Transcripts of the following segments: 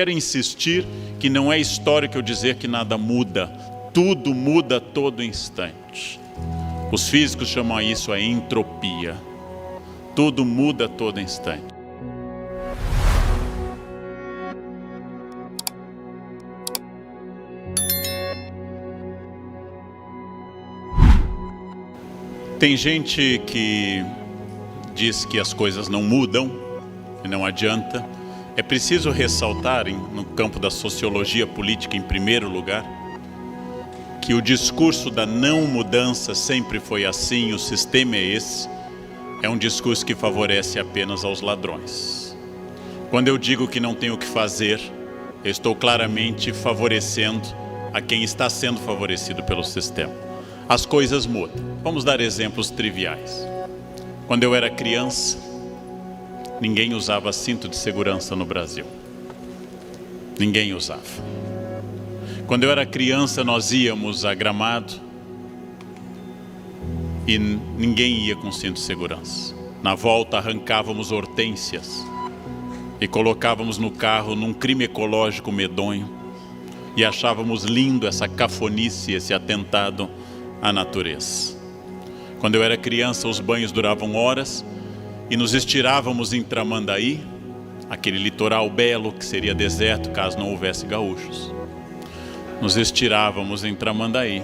Quero insistir que não é histórico eu dizer que nada muda. Tudo muda a todo instante. Os físicos chamam isso a entropia. Tudo muda a todo instante. Tem gente que diz que as coisas não mudam, que não adianta. É preciso ressaltar, no campo da sociologia política em primeiro lugar, que o discurso da não mudança sempre foi assim, o sistema é esse, é um discurso que favorece apenas aos ladrões. Quando eu digo que não tem o que fazer, eu estou claramente favorecendo a quem está sendo favorecido pelo sistema. As coisas mudam. Vamos dar exemplos triviais. Quando eu era criança, ninguém usava cinto de segurança no Brasil. Ninguém usava. Quando eu era criança, nós íamos a Gramado e ninguém ia com cinto de segurança. Na volta, arrancávamos hortênsias e colocávamos no carro num crime ecológico medonho e achávamos lindo essa cafonice, esse atentado à natureza. Quando eu era criança, os banhos duravam horas e nos estirávamos em Tramandaí, aquele litoral belo que seria deserto caso não houvesse gaúchos. Nos estirávamos em Tramandaí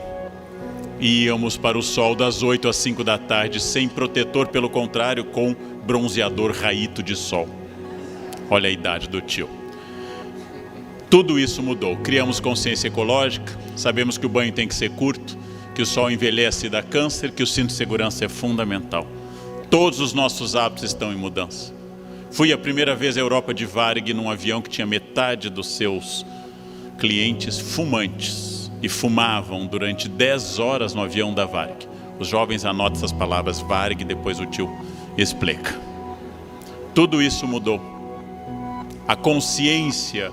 e íamos para o sol das 8 às 5 da tarde sem protetor, pelo contrário, com bronzeador raíto de sol. Olha a idade do tio. Tudo isso mudou. Criamos consciência ecológica, sabemos que o banho tem que ser curto, que o sol envelhece e dá câncer, que o cinto de segurança é fundamental. Todos os nossos hábitos estão em mudança. Fui a primeira vez à Europa de Varig num avião que tinha metade dos seus clientes fumantes e fumavam durante 10 horas no avião da Varig. Os jovens anotam essas palavras Varig, depois o tio explica. Tudo isso mudou. A consciência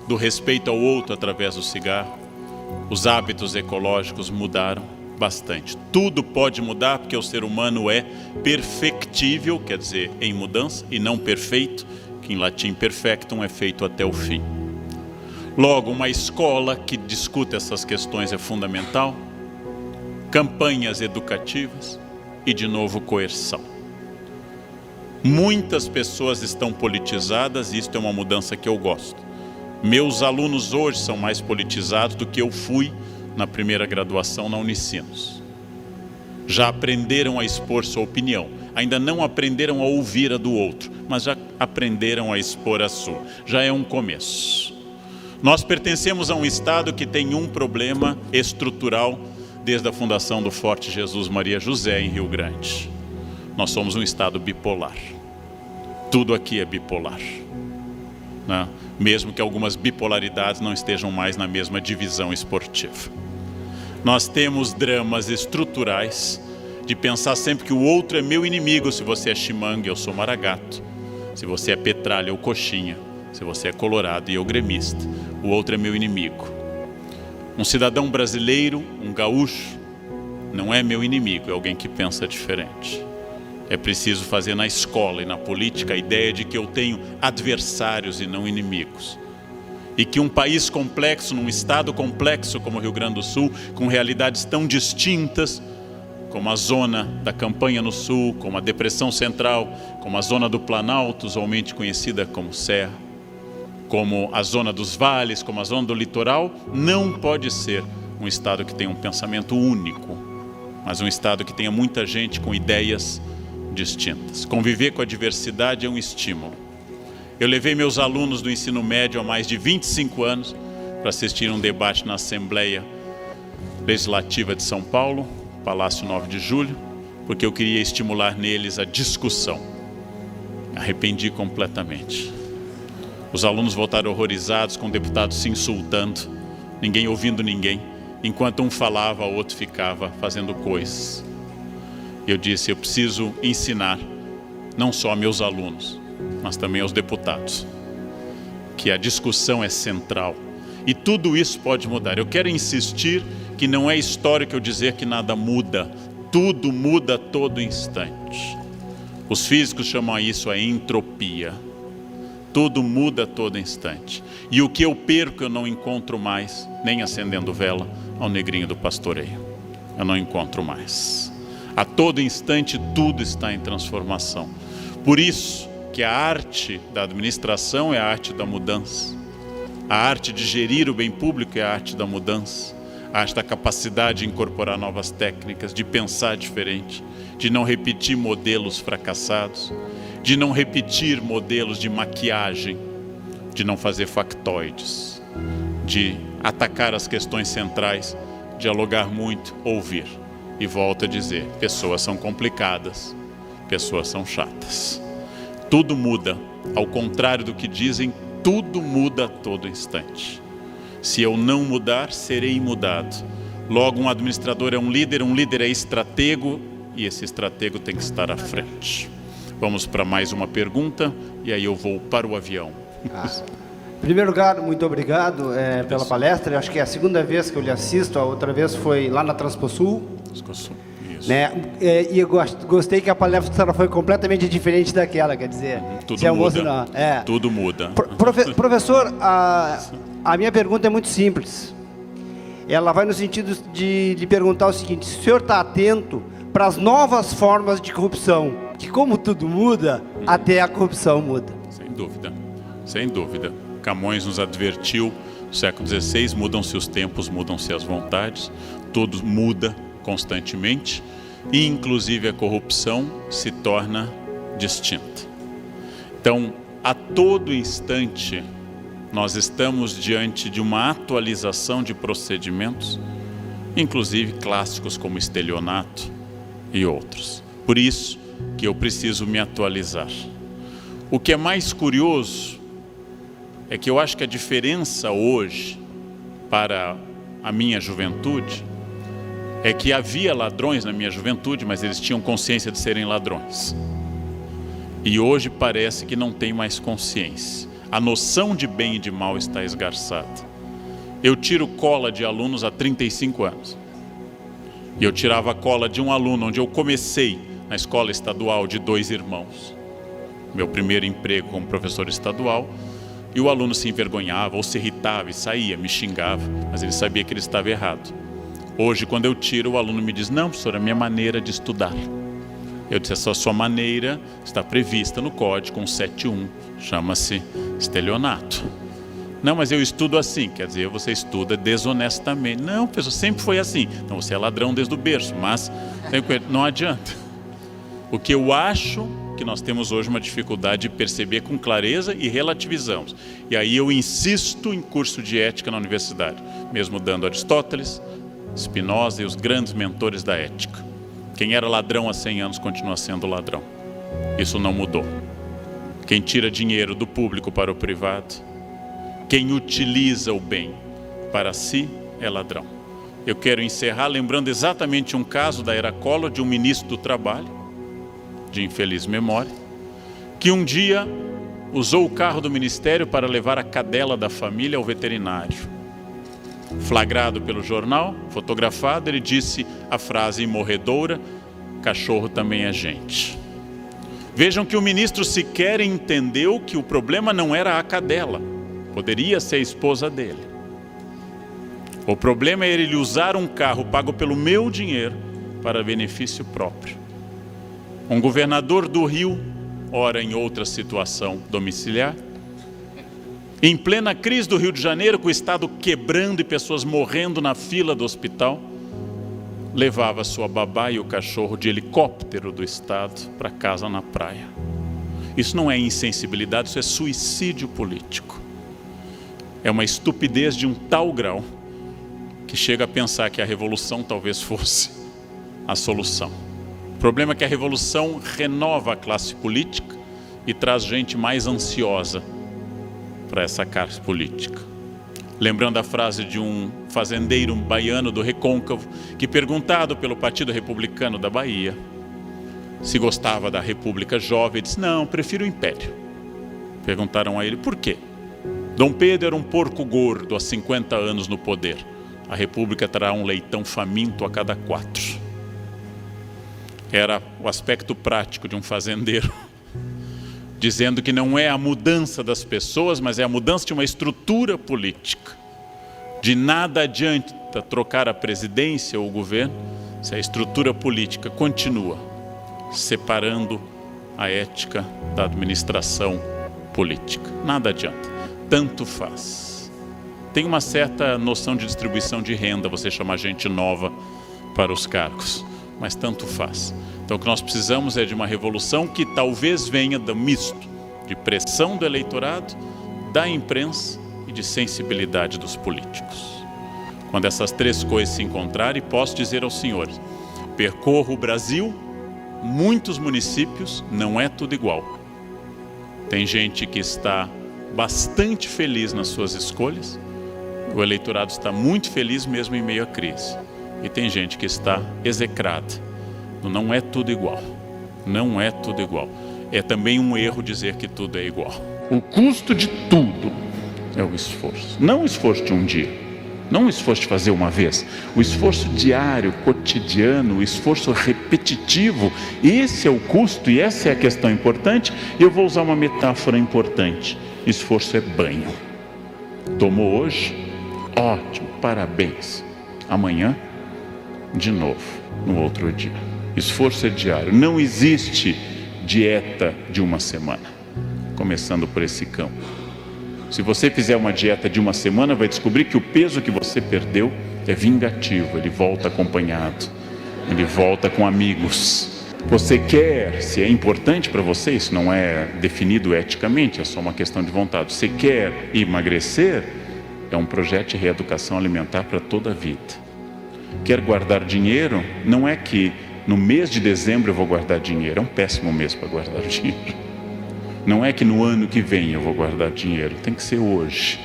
do respeito ao outro através do cigarro, os hábitos ecológicos mudaram bastante. Tudo pode mudar porque o ser humano é perfectível, quer dizer, em mudança, e não perfeito, que em latim perfectum é feito até o fim. Logo, uma escola que discuta essas questões é fundamental, campanhas educativas e, de novo, coerção. Muitas pessoas estão politizadas e isto é uma mudança que eu gosto. Meus alunos hoje são mais politizados do que eu fui na primeira graduação na Unicinos. Já aprenderam a expor sua opinião. Ainda não aprenderam a ouvir a do outro, mas já aprenderam a expor a sua. Já é um começo. Nós pertencemos a um estado que tem um problema estrutural desde a fundação do Forte Jesus Maria José em Rio Grande. Nós somos um estado bipolar. Tudo aqui é bipolar, né? Mesmo que algumas bipolaridades não estejam mais na mesma divisão esportiva. Nós temos dramas estruturais de pensar sempre que o outro é meu inimigo. Se você é chimangue, eu sou maragato. Se você é petralha ou coxinha. Se você é colorado e eu gremista. O outro é meu inimigo. Um cidadão brasileiro, um gaúcho, não é meu inimigo, é alguém que pensa diferente. É preciso fazer na escola e na política a ideia de que eu tenho adversários e não inimigos. E que um país complexo, num estado complexo como o Rio Grande do Sul, com realidades tão distintas, como a zona da Campanha no Sul, como a Depressão Central, como a zona do Planalto, usualmente conhecida como Serra, como a zona dos vales, como a zona do litoral, não pode ser um estado que tenha um pensamento único, mas um estado que tenha muita gente com ideias distintas. Conviver com a diversidade é um estímulo. Eu levei meus alunos do ensino médio há mais de 25 anos para assistir um debate na Assembleia Legislativa de São Paulo, Palácio 9 de Julho, porque eu queria estimular neles a discussão. Me arrependi completamente. Os alunos voltaram horrorizados com o deputado se insultando, ninguém ouvindo ninguém, enquanto um falava, o outro ficava fazendo coisas. Eu disse, eu preciso ensinar, não só a meus alunos, mas também aos deputados, que a discussão é central. E tudo isso pode mudar. Eu quero insistir que não é histórico eu dizer que nada muda. Tudo muda a todo instante. Os físicos chamam isso a entropia. Tudo muda a todo instante. E o que eu perco eu não encontro mais, nem acendendo vela ao negrinho do pastoreio. Eu não encontro mais. A todo instante tudo está em transformação. Por isso que a arte da administração é a arte da mudança. A arte de gerir o bem público é a arte da mudança. A arte da capacidade de incorporar novas técnicas, de pensar diferente, de não repetir modelos fracassados, de não repetir modelos de maquiagem, de não fazer factoides, de atacar as questões centrais, dialogar muito, ouvir. E volto a dizer, pessoas são complicadas, pessoas são chatas. Tudo muda, ao contrário do que dizem, tudo muda a todo instante. Se eu não mudar, serei mudado. Logo, um administrador é um líder é estratego, e esse estratego tem que estar à frente. Vamos para mais uma pergunta, e aí eu vou para o avião. Em primeiro lugar, muito obrigado pela palestra. Eu acho que é a segunda vez que eu lhe assisto, a outra vez foi lá na Transposul. Isso. Né? E eu gostei que a palestra foi completamente diferente daquela, quer dizer... Tudo muda. Tudo muda. Professor, a minha pergunta é muito simples. Ela vai no sentido de perguntar o seguinte: se o senhor está atento para as novas formas de corrupção, que como tudo muda, até a corrupção muda. Sem dúvida, sem dúvida. Camões nos advertiu, no século XVI, mudam-se os tempos, mudam-se as vontades, tudo muda constantemente, e inclusive a corrupção se torna distinta. Então, a todo instante, nós estamos diante de uma atualização de procedimentos, inclusive clássicos como estelionato e outros. Por isso que eu preciso me atualizar. O que é mais curioso é que eu acho que a diferença hoje para a minha juventude é que havia ladrões na minha juventude, mas eles tinham consciência de serem ladrões. E hoje parece que não tem mais consciência. A noção de bem e de mal está esgarçada. Eu tiro cola de alunos há 35 anos. E eu tirava a cola de um aluno onde eu comecei na escola estadual de 2 irmãos. Meu primeiro emprego como professor estadual. E o aluno se envergonhava ou se irritava e saía, me xingava, mas ele sabia que ele estava errado. Hoje, quando eu tiro, o aluno me diz: não, professor, é a minha maneira de estudar. Eu disse: essa sua maneira está prevista no Código 171, chama-se estelionato. Não, mas eu estudo assim, quer dizer, você estuda desonestamente. Não, professor, sempre foi assim. Então você é ladrão desde o berço, mas não adianta. O que eu acho que nós temos hoje uma dificuldade de perceber com clareza e relativizamos. E aí eu insisto em curso de ética na universidade, mesmo dando Aristóteles, Spinoza e os grandes mentores da ética. Quem era ladrão há 100 anos continua sendo ladrão. Isso não mudou. Quem tira dinheiro do público para o privado, quem utiliza o bem para si, é ladrão. Eu quero encerrar lembrando exatamente um caso da era Collor, de um ministro do Trabalho, de infeliz memória, que um dia usou o carro do ministério para levar a cadela da família ao veterinário. Flagrado pelo jornal, fotografado, ele disse a frase imorredoura: cachorro também é gente. Vejam que o ministro sequer entendeu que o problema não era a cadela, poderia ser a esposa dele. O problema era ele usar um carro pago pelo meu dinheiro para benefício próprio. Um governador do Rio, ora em outra situação domiciliar, em plena crise do Rio de Janeiro, com o Estado quebrando e pessoas morrendo na fila do hospital, levava sua babá e o cachorro de helicóptero do Estado para casa na praia. Isso não é insensibilidade, isso é suicídio político. É uma estupidez de um tal grau que chega a pensar que a revolução talvez fosse a solução. O problema é que a revolução renova a classe política e traz gente mais ansiosa para essa classe política. Lembrando a frase de um fazendeiro baiano do Recôncavo, que, perguntado pelo Partido Republicano da Bahia se gostava da República Jovem, disse: não, prefiro o Império. Perguntaram a ele por quê. Dom Pedro era um porco gordo há 50 anos no poder. A República terá um leitão faminto a cada 4. Era o aspecto prático de um fazendeiro dizendo que não é a mudança das pessoas, mas é a mudança de uma estrutura política. De nada adianta trocar a presidência ou o governo se a estrutura política continua separando a ética da administração política. Nada adianta, tanto faz. Tem uma certa noção de distribuição de renda, você chamar gente nova para os cargos, mas tanto faz. Então o que nós precisamos é de uma revolução que talvez venha do misto de pressão do eleitorado, da imprensa e de sensibilidade dos políticos. Quando essas três coisas se encontrarem, posso dizer aos senhores, percorro o Brasil, muitos municípios, não é tudo igual. Tem gente que está bastante feliz nas suas escolhas, o eleitorado está muito feliz mesmo em meio à crise. E tem gente que está execrada. Não é tudo igual. Não é tudo igual. É também um erro dizer que tudo é igual. O custo de tudo é o esforço. Não o esforço de um dia. Não o esforço de fazer uma vez. O esforço diário, cotidiano, o esforço repetitivo. Esse é o custo e essa é a questão importante. E eu vou usar uma metáfora importante. Esforço é banho. Tomou hoje? Ótimo, parabéns. Amanhã, de novo, no outro dia. Esforço é diário. Não existe dieta de uma semana. Começando por esse campo. Se você fizer uma dieta de uma semana, vai descobrir que o peso que você perdeu é vingativo. Ele volta acompanhado. Ele volta com amigos. Você quer, se é importante para você, isso não é definido eticamente, é só uma questão de vontade. Você quer emagrecer, é um projeto de reeducação alimentar para toda a vida. Quer guardar dinheiro, não é que no mês de dezembro eu vou guardar dinheiro, é um péssimo mês para guardar dinheiro. Não é que no ano que vem eu vou guardar dinheiro, tem que ser hoje.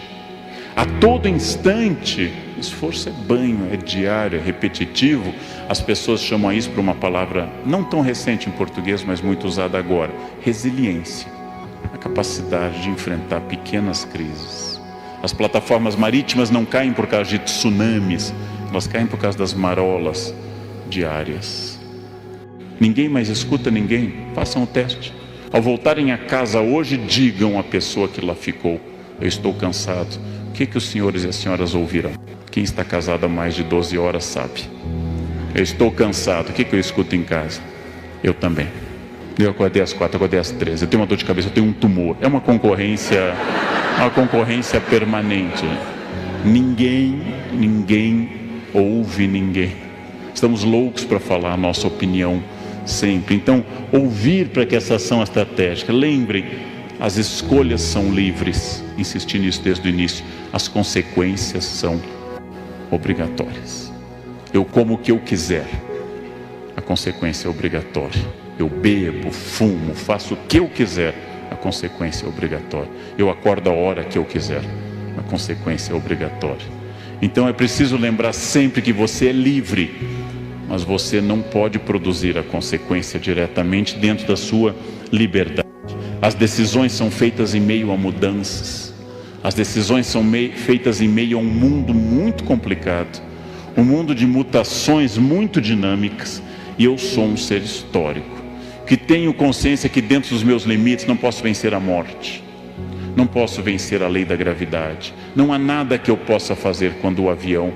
A todo instante, esforço é banho, é diário, é repetitivo. As pessoas chamam isso por uma palavra não tão recente em português, mas muito usada agora, resiliência. A capacidade de enfrentar pequenas crises. As plataformas marítimas não caem por causa de tsunamis, elas caem por causa das marolas diárias. Ninguém mais escuta ninguém, façam o teste. Ao voltarem a casa hoje, digam à pessoa que lá ficou, eu estou cansado. O que os senhores e as senhoras ouvirão? Quem está casado há mais de 12 horas sabe. Eu estou cansado, o que eu escuto em casa? Eu também. Eu acordei às 4, acordei às 13, eu tenho uma dor de cabeça, eu tenho um tumor. É uma concorrência permanente. Ninguém ouve ninguém. Estamos loucos para falar a nossa opinião sempre. Então, ouvir para que essa ação estratégica. Lembrem, as escolhas são livres. Insisti nisso desde o início. As consequências são obrigatórias. Eu como o que eu quiser. A consequência é obrigatória. Eu bebo, fumo, faço o que eu quiser. A consequência é obrigatória. Eu acordo a hora que eu quiser. A consequência é obrigatória. Então é preciso lembrar sempre que você é livre, mas você não pode produzir a consequência diretamente dentro da sua liberdade. As decisões são feitas em meio a mudanças. As decisões são feitas em meio a um mundo muito complicado, um mundo de mutações muito dinâmicas. E eu sou um ser histórico, que tenho consciência que dentro dos meus limites não posso vencer a morte. Não posso vencer a lei da gravidade. Não há nada que eu possa fazer quando o avião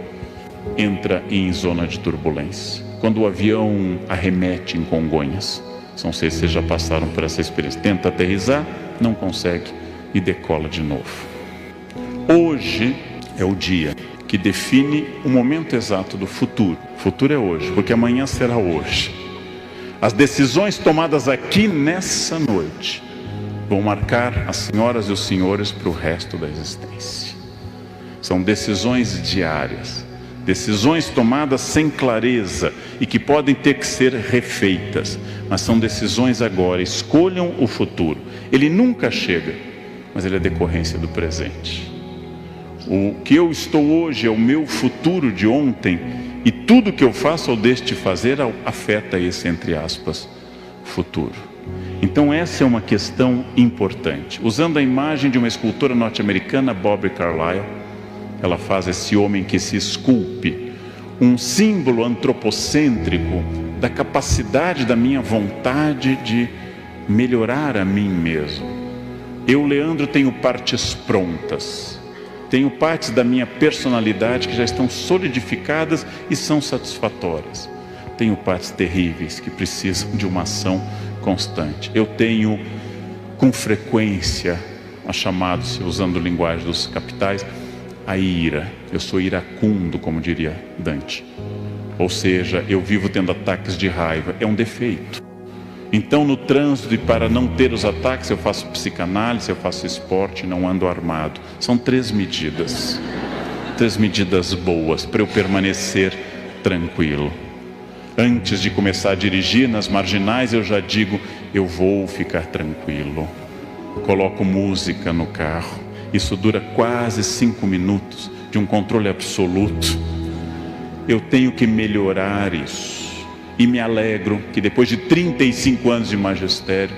entra em zona de turbulência. Quando o avião arremete em Congonhas. Não sei se vocês já passaram por essa experiência. Tenta aterrissar, não consegue e decola de novo. Hoje é o dia que define o momento exato do futuro. O futuro é hoje, porque amanhã será hoje. As decisões tomadas aqui nessa noite vão marcar as senhoras e os senhores para o resto da existência. São decisões diárias, decisões tomadas sem clareza e que podem ter que ser refeitas, mas são decisões agora. Escolham o futuro. Ele nunca chega, mas ele é decorrência do presente. O que eu estou hoje é o meu futuro de ontem, e tudo que eu faço ou deixo de fazer afeta esse, entre aspas, futuro. Então essa é uma questão importante. Usando a imagem de uma escultora norte-americana, Bobby Carlyle, ela faz esse homem que se esculpe, um símbolo antropocêntrico da capacidade da minha vontade de melhorar a mim mesmo. Eu, Leandro, tenho partes prontas. Tenho partes da minha personalidade que já estão solidificadas e são satisfatórias. Tenho partes terríveis que precisam de uma ação constante. Eu tenho, com frequência, chamado-se, usando linguagem dos capitais, a ira. Eu sou iracundo, como diria Dante. Ou seja, eu vivo tendo ataques de raiva. É um defeito. Então, no trânsito, e para não ter os ataques, eu faço psicanálise, eu faço esporte, não ando armado. São 3 medidas. 3 medidas boas para eu permanecer tranquilo. Antes de começar a dirigir nas marginais, eu já digo, eu vou ficar tranquilo. Coloco música no carro. Isso dura quase 5 minutos de um controle absoluto. Eu tenho que melhorar isso. E me alegro que depois de 35 anos de magistério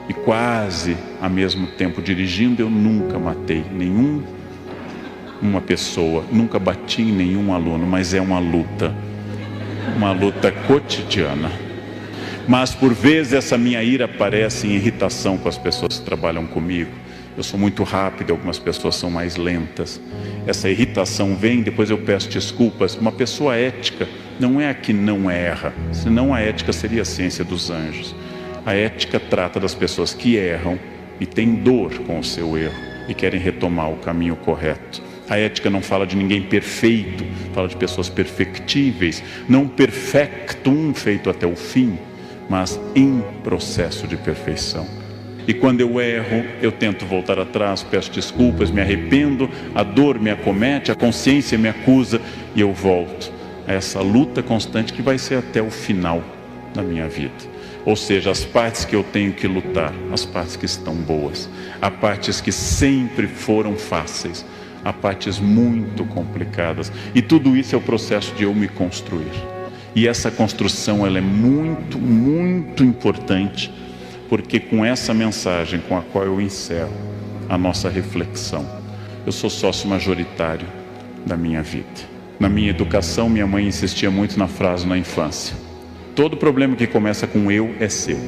e quase ao mesmo tempo dirigindo, eu nunca matei uma pessoa, nunca bati em nenhum aluno, mas é uma luta cotidiana. Mas por vezes essa minha ira aparece em irritação com as pessoas que trabalham comigo. Eu sou muito rápido, algumas pessoas são mais lentas. Essa irritação vem, depois eu peço desculpas. Uma pessoa ética não é a que não erra, senão a ética seria a ciência dos anjos. A ética trata das pessoas que erram e têm dor com o seu erro e querem retomar o caminho correto. A ética não fala de ninguém perfeito, fala de pessoas perfectíveis, não perfectum, feito até o fim, mas em processo de perfeição. E quando eu erro, eu tento voltar atrás, peço desculpas, me arrependo, a dor me acomete, a consciência me acusa e eu volto a essa luta constante que vai ser até o final da minha vida. Ou seja, as partes que eu tenho que lutar, as partes que estão boas, há partes que sempre foram fáceis, há partes muito complicadas. E tudo isso é o processo de eu me construir. E essa construção ela é muito, muito importante, porque com essa mensagem com a qual eu encerro a nossa reflexão, eu sou sócio majoritário da minha vida. Na minha educação, minha mãe insistia muito na frase na infância: todo problema que começa com eu é seu.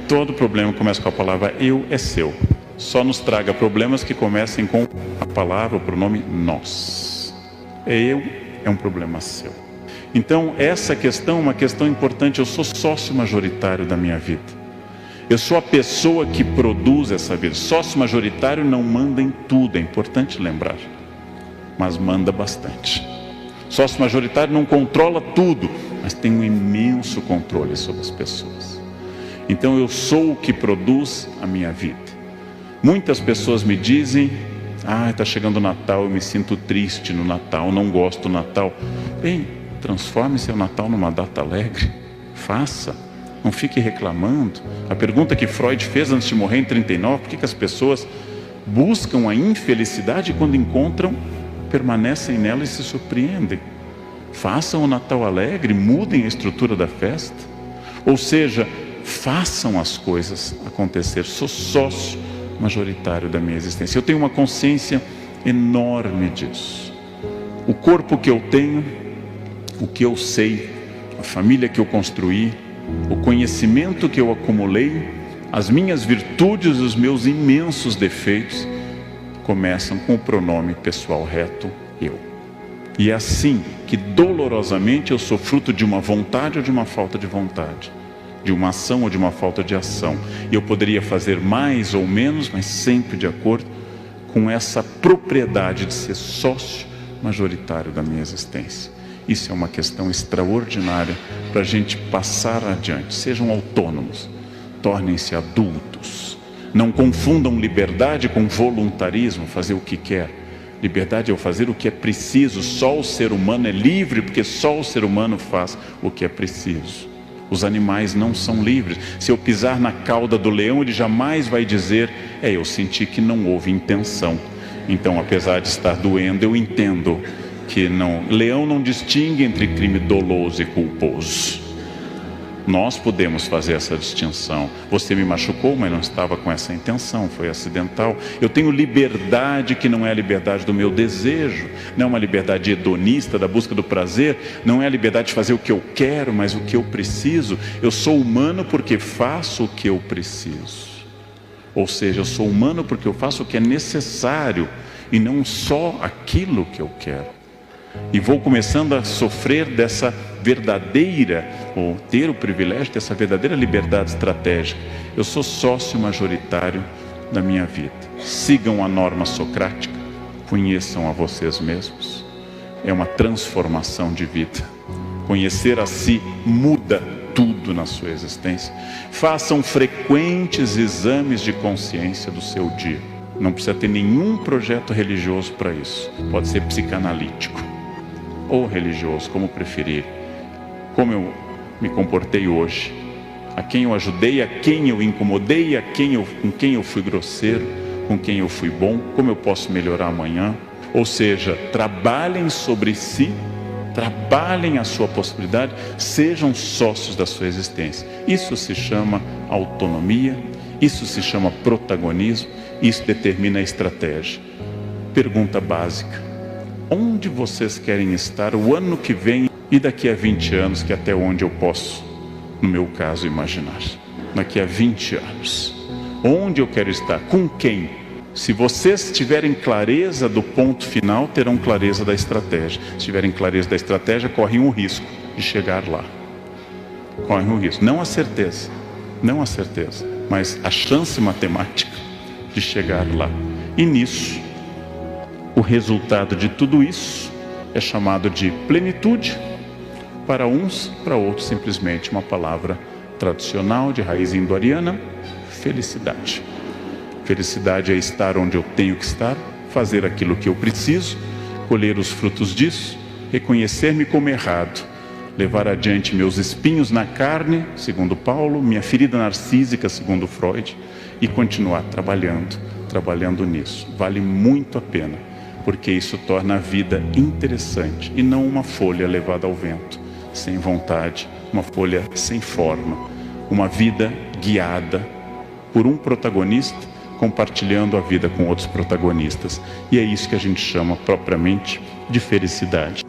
Todo problema que começa com a palavra eu é seu. Só nos traga problemas que comecem com a palavra, o pronome nós. É eu, é um problema seu. Então, essa questão é uma questão importante. Eu sou sócio majoritário da minha vida. Eu sou a pessoa que produz essa vida. Sócio majoritário não manda em tudo, é importante lembrar, mas manda bastante. Sócio majoritário não controla tudo, mas tem um imenso controle sobre as pessoas. Então eu sou o que produz a minha vida. Muitas pessoas me dizem: está chegando o Natal, eu me sinto triste no Natal, não gosto do Natal. Bem, transforme seu Natal numa data alegre. Faça. Não fique reclamando. A pergunta que Freud fez antes de morrer em 39, por que as pessoas buscam a infelicidade e quando encontram, permanecem nela e se surpreendem? Façam o Natal alegre, mudem a estrutura da festa. Ou seja, façam as coisas acontecer. Sou sócio majoritário da minha existência. Eu tenho uma consciência enorme disso. O corpo que eu tenho, o que eu sei, a família que eu construí, o conhecimento que eu acumulei, as minhas virtudes e os meus imensos defeitos começam com o pronome pessoal reto, eu. E é assim que dolorosamente eu sou fruto de uma vontade ou de uma falta de vontade, de uma ação ou de uma falta de ação. E eu poderia fazer mais ou menos, mas sempre de acordo com essa propriedade de ser sócio majoritário da minha existência. Isso é uma questão extraordinária para a gente passar adiante. Sejam autônomos, tornem-se adultos. Não confundam liberdade com voluntarismo, fazer o que quer. Liberdade é o fazer o que é preciso. Só o ser humano é livre, porque só o ser humano faz o que é preciso. Os animais não são livres. Se eu pisar na cauda do leão, ele jamais vai dizer: eu senti que não houve intenção. Então, apesar de estar doendo, eu entendo que não. Leão não distingue entre crime doloso e culposo. Nós podemos fazer essa distinção. Você me machucou, mas não estava com essa intenção, foi acidental. Eu tenho liberdade que não é a liberdade do meu desejo, não é uma liberdade hedonista da busca do prazer, não é a liberdade de fazer o que eu quero, mas o que eu preciso. Eu sou humano porque faço o que eu preciso. Ou seja, eu sou humano porque eu faço o que é necessário e não só aquilo que eu quero. E vou começando a sofrer dessa verdadeira, ou ter o privilégio dessa verdadeira liberdade estratégica. Eu sou sócio majoritário da minha vida. Sigam a norma socrática, conheçam a vocês mesmos. É uma transformação de vida. Conhecer a si muda tudo na sua existência. Façam frequentes exames de consciência do seu dia. Não precisa ter nenhum projeto religioso para isso. Pode ser psicanalítico ou religioso, como preferir. Como eu me comportei hoje, a quem eu ajudei, a quem eu incomodei, com quem eu fui grosseiro, com quem eu fui bom, como eu posso melhorar amanhã. Ou seja, trabalhem sobre si, trabalhem a sua possibilidade, sejam sócios da sua existência. Isso se chama autonomia, isso se chama protagonismo, isso determina a estratégia. Pergunta básica: onde vocês querem estar o ano que vem e daqui a 20 anos, que é até onde eu posso, no meu caso, imaginar? Daqui a 20 anos. Onde eu quero estar? Com quem? Se vocês tiverem clareza do ponto final, terão clareza da estratégia. Se tiverem clareza da estratégia, correm o risco de chegar lá. Correm o risco. Não a certeza, mas a chance matemática de chegar lá. E nisso, o resultado de tudo isso é chamado de plenitude. Para uns, para outros, simplesmente uma palavra tradicional de raiz indo-ariana: felicidade. Felicidade é estar onde eu tenho que estar, fazer aquilo que eu preciso, colher os frutos disso, reconhecer-me como errado, levar adiante meus espinhos na carne, segundo Paulo, minha ferida narcísica, segundo Freud, e continuar trabalhando nisso. Vale muito a pena, porque isso torna a vida interessante e não uma folha levada ao vento, sem vontade, uma folha sem forma, uma vida guiada por um protagonista, compartilhando a vida com outros protagonistas. E é isso que a gente chama propriamente de felicidade.